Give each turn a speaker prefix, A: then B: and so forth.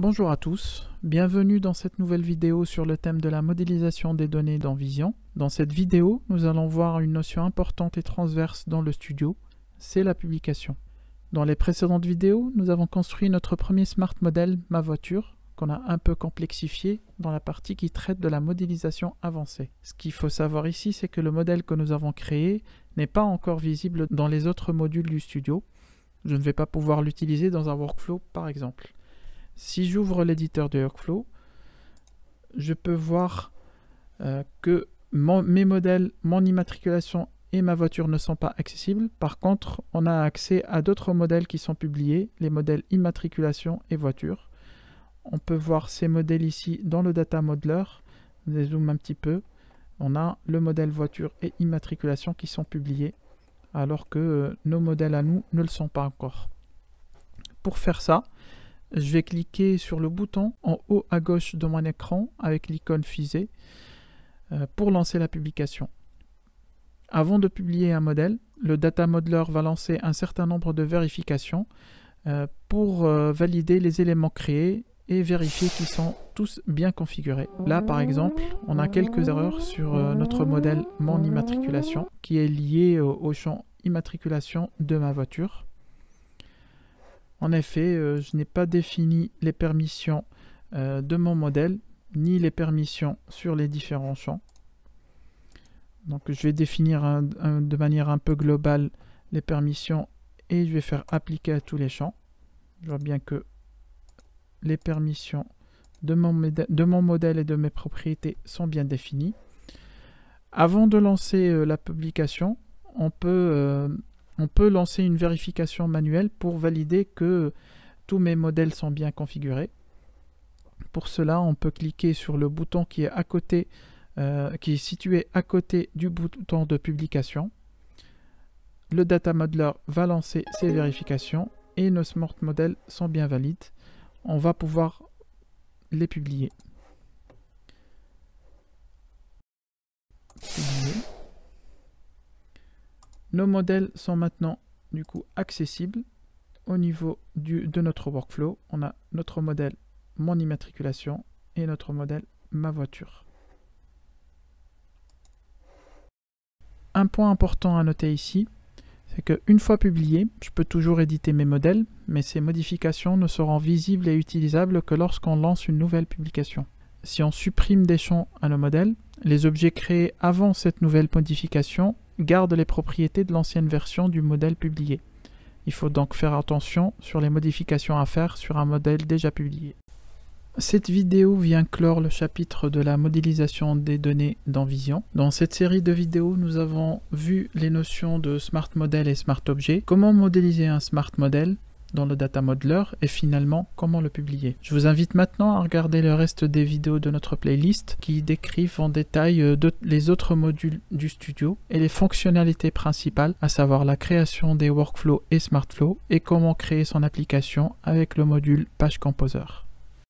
A: Bonjour à tous, bienvenue dans cette nouvelle vidéo sur le thème de la modélisation des données dans Vision. Dans cette vidéo, nous allons voir une notion importante et transverse dans le studio, c'est la publication. Dans les précédentes vidéos, nous avons construit notre premier smart model, ma voiture, qu'on a un peu complexifié dans la partie qui traite de la modélisation avancée. Ce qu'il faut savoir ici, c'est que le modèle que nous avons créé n'est pas encore visible dans les autres modules du studio. Je ne vais pas pouvoir l'utiliser dans un workflow par exemple. Si j'ouvre l'éditeur de workflow, je peux voir que mes modèles, mon immatriculation et ma voiture ne sont pas accessibles. Par contre, on a accès à d'autres modèles qui sont publiés, les modèles immatriculation et voiture. On peut voir ces modèles ici dans le data modeler. Je dézoome un petit peu. On a le modèle voiture et immatriculation qui sont publiés, alors que nos modèles à nous ne le sont pas encore. Pour faire ça, je vais cliquer sur le bouton en haut à gauche de mon écran avec l'icône fusée pour lancer la publication. Avant de publier un modèle, le data modeler va lancer un certain nombre de vérifications pour valider les éléments créés et vérifier qu'ils sont tous bien configurés. Là par exemple, on a quelques erreurs sur notre modèle mon immatriculation qui est lié au champ immatriculation de ma voiture. En effet, je n'ai pas défini les permissions de mon modèle, ni les permissions sur les différents champs. Donc je vais définir de manière un peu globale les permissions et je vais faire appliquer à tous les champs. Je vois bien que les permissions de mon modèle et de mes propriétés sont bien définies. Avant de lancer la publication, on peut lancer une vérification manuelle pour valider que tous mes modèles sont bien configurés. Pour cela, on peut cliquer sur le bouton qui est à côté, qui est situé à côté du bouton de publication. Le data modeler va lancer ses vérifications et nos smart modèles sont bien valides. On va pouvoir les publier. Nos modèles sont maintenant du coup accessibles au niveau de notre workflow. On a notre modèle mon immatriculation et notre modèle ma voiture. Un point important à noter ici, c'est qu'une fois publié, je peux toujours éditer mes modèles, mais ces modifications ne seront visibles et utilisables que lorsqu'on lance une nouvelle publication. Si on supprime des champs à nos modèles, les objets créés avant cette nouvelle modification gardent les propriétés de l'ancienne version du modèle publié. Il faut donc faire attention sur les modifications à faire sur un modèle déjà publié. Cette vidéo vient clore le chapitre de la modélisation des données dans Vision. Dans cette série de vidéos, nous avons vu les notions de Smart Model et Smart Objet, comment modéliser un Smart Model dans le Data Modeler et finalement comment le publier. Je vous invite maintenant à regarder le reste des vidéos de notre playlist qui décrivent en détail les autres modules du studio et les fonctionnalités principales, à savoir la création des workflows et SmartFlow et comment créer son application avec le module Page Composer.